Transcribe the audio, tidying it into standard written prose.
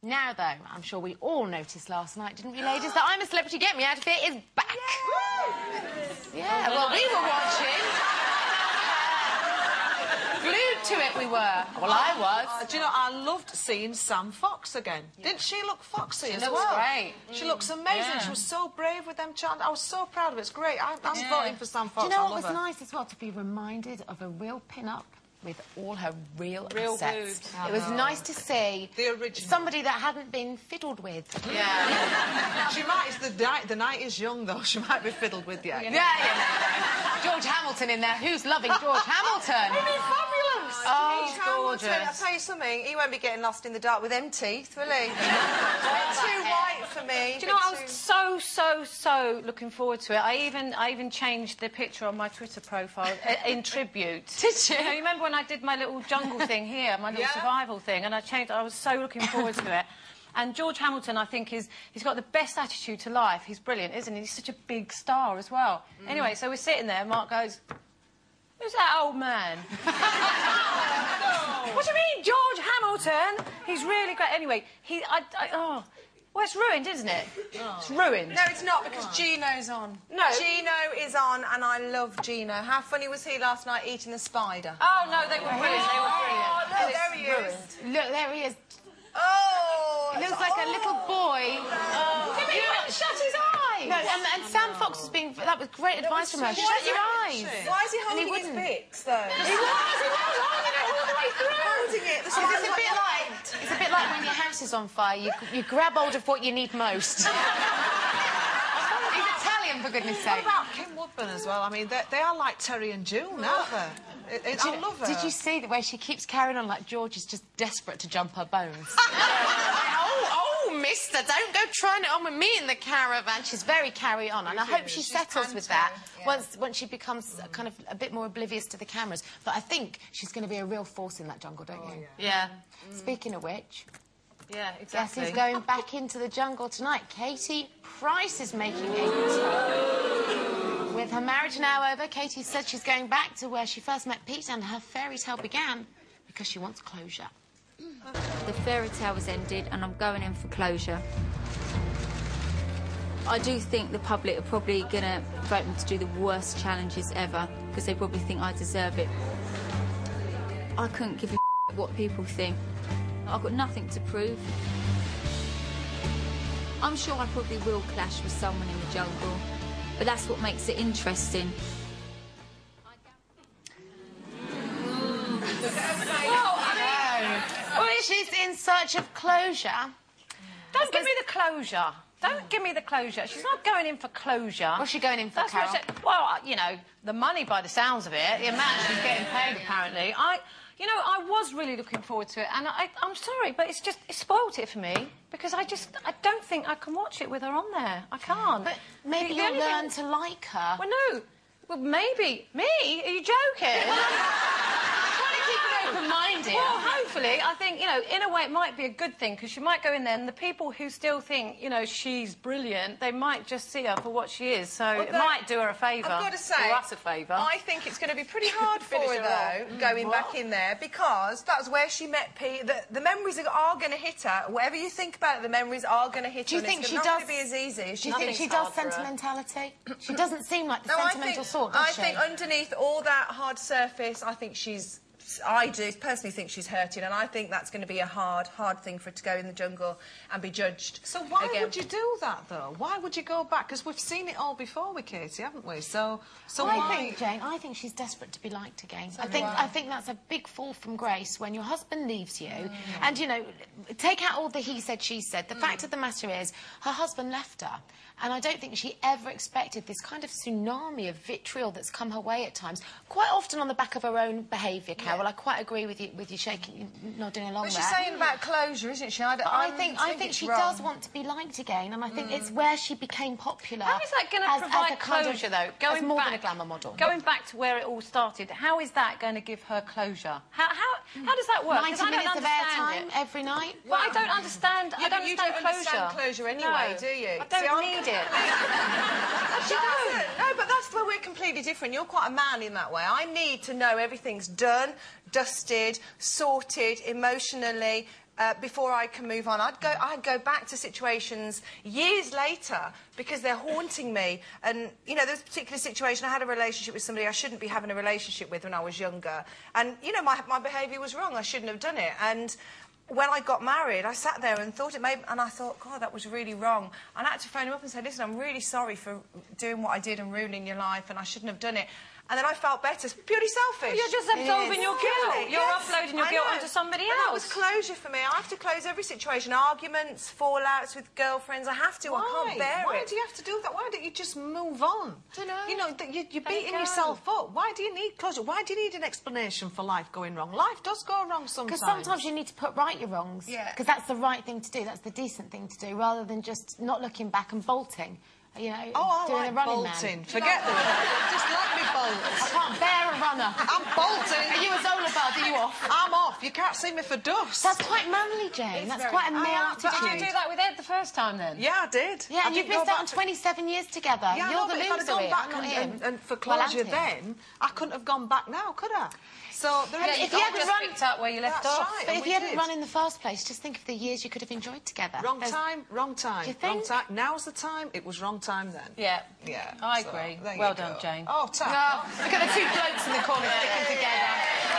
Now, though, I'm sure we all noticed last night, didn't we, ladies, that I'm a Celebrity Get Me Out of Here is back. Yeah, well, we were watching. Glued to it, we were. Well, I was. Do you know, I loved seeing Sam Fox again. Yeah. Didn't she look foxy as well? She looks great. She looks amazing. Yeah. She was so brave with them chants. I was so proud of it. It's great. I'm voting for Sam Fox. Do you know what was nice as well? To be reminded of a real pin-up with all her real assets. It was nice to see the original. Somebody that hadn't been fiddled with. Yeah. She might. The night is young, though. She might be fiddled with yet. Yeah. George Hamilton in there. Who's loving George Hamilton? He'd be fabulous. Oh, gorgeous. I'll tell you something. He won't be getting lost in the dark with them teeth, will he? Too white for me. Do you know, I was so looking forward to it. I even changed the picture on my Twitter profile in tribute. Did you? You know, you remember when I did my little jungle thing here, my little survival thing, and I changed. I was so looking forward to it. And George Hamilton, I think, he's got the best attitude to life. He's brilliant, isn't he? He's such a big star as well. Anyway, so we're sitting there, Mark goes, "Who's that old man?" What do you mean, George Hamilton? He's really great. Anyway, well, it's ruined, isn't it? Oh. It's ruined. No, it's not, because Gino's on. No. Gino is on, and I love Gino. How funny was he last night eating the spider? Oh, no, they were brilliant. They were brilliant. Oh, look, there he is. Look, there he is. Oh! He looks like a little boy. He wouldn't shut his eyes. No, and Sam Fox was being... That was great advice from her. Shut your eyes. Why is he holding his bits, though? He was holding it all the way through. Holding it. It's a bit like when your house is on fire. You grab hold of what you need most. He's Italian, for goodness sake. What about Kim Woodburn as well? I mean, they are like Terry and June, aren't they? I love her. Did you see the way she keeps carrying on like George is just desperate to jump her bones? Oh, mister, don't go trying it on with me in the caravan. She's very carry-on, and I hope she settles with that once she becomes kind of a bit more oblivious to the cameras. But I think she's going to be a real force in that jungle, don't you? Yeah. Speaking of which... Yeah, exactly. Guess who's going back into the jungle tonight? Katie Price is making a return. With her marriage now over, Katie said she's going back to where she first met Pete, and her fairy tale began because she wants closure. The fairy tale has ended and I'm going in for closure. I do think the public are probably going to vote me to do the worst challenges ever because they probably think I deserve it. I couldn't give a what people think. I've got nothing to prove. I'm sure I probably will clash with someone in the jungle, but that's what makes it interesting. Well, she's in search of closure. Don't give me the closure. Don't give me the closure. She's not going in for closure. What's she going in for, Carol? Well, you know, the money by the sounds of it, the amount she's getting paid, apparently. You know, I was really looking forward to it, and I'm sorry, but it spoilt it for me, because I don't think I can watch it with her on there. I can't. But maybe you'll learn to like her. Well, no. Well, maybe. Me? Are you joking? Open-minded. Well, hopefully, I think, you know, in a way it might be a good thing, because she might go in there and the people who still think, you know, she's brilliant, they might just see her for what she is, so it might do her a favour. I've got to say, do us a favour. I think it's going to be pretty hard for her, though, going back in there, because that's where she met Pete. The memories are going to hit her. Whatever you think about it, the memories are going to hit her. Do you think she does... It's not going to be as easy. Do you think she does sentimentality? She doesn't seem like the sentimental sort, does she? I think underneath all that hard surface, I think she's... I do personally think she's hurting, and I think that's going to be a hard thing for her to go in the jungle and be judged. So why would you do that, though? Why would you go back? Because we've seen it all before with Katie, haven't we? So I think, Jane, I think she's desperate to be liked again. I think that's a big fall from grace when your husband leaves you, and, you know, take out all the he said, she said. The fact of the matter is, her husband left her, and I don't think she ever expected this kind of tsunami of vitriol that's come her way at times, quite often on the back of her own behaviour, Carol. I quite agree with you shaking, nodding along there. But she's saying about closure, isn't she? I think she does want to be liked again, and I think it's where she became popular. How is that going to provide closure, though? Going more than a glamour model. Going back to where it all started, how is that going to give her closure? How does that work? 90 minutes of airtime every night. Well, I don't understand. Yeah, but you don't understand closure anyway, do you? I don't need it. No, but that's where we're completely different. You're quite a man in that way. I need to know everything's done, dusted, sorted, emotionally, before I can move on. I'd go back to situations years later because they're haunting me. And, you know, there's a particular situation. I had a relationship with somebody I shouldn't be having a relationship with when I was younger. And, you know, my behaviour was wrong. I shouldn't have done it. And when I got married, I sat there and thought and I thought, God, that was really wrong. And I had to phone him up and say, listen, I'm really sorry for doing what I did and ruining your life, and I shouldn't have done it. And then I felt better. It's purely selfish. Well, you're just absolving your guilt. You're offloading your guilt onto somebody else. That was closure for me. I have to close every situation. Arguments, fallouts with girlfriends. I have to. Why? I can't bear it. Why do you have to do that? Why don't you just move on? Don't know. You know, you're beating yourself up. Why do you need closure? Why do you need an explanation for life going wrong? Life does go wrong sometimes. Because sometimes you need to put right your wrongs. Yeah. Because that's the right thing to do. That's the decent thing to do, rather than just not looking back and bolting. You know, doing a running bolting. man. Forget that. Just let me bolt. I can't bear a runner. I'm bolting. Are you a Zola bud? Are you off? I'm off. You can't see me for dust. That's quite manly, Jane. That's quite a male attitude. Did you do that with Ed the first time, then? Yeah, I did. Yeah, and you've missed out on 27 years together. Yeah, You're but the if I'd have loser gone here, back not him. and for Well, closure and him. then, I couldn't have gone back now, could I? So there is... if you hadn't just run... picked up where you left That's off. right. But And if we you hadn't did. run in the first place, just think of the years you could have enjoyed together. Wrong time, wrong time. Do you Wrong think? time. Now's the time. It was wrong time then. Yeah. Yeah. I So, agree. there you Well go. done, Jane. Oh, tap. Oh, look at the two blokes in the corner sticking together.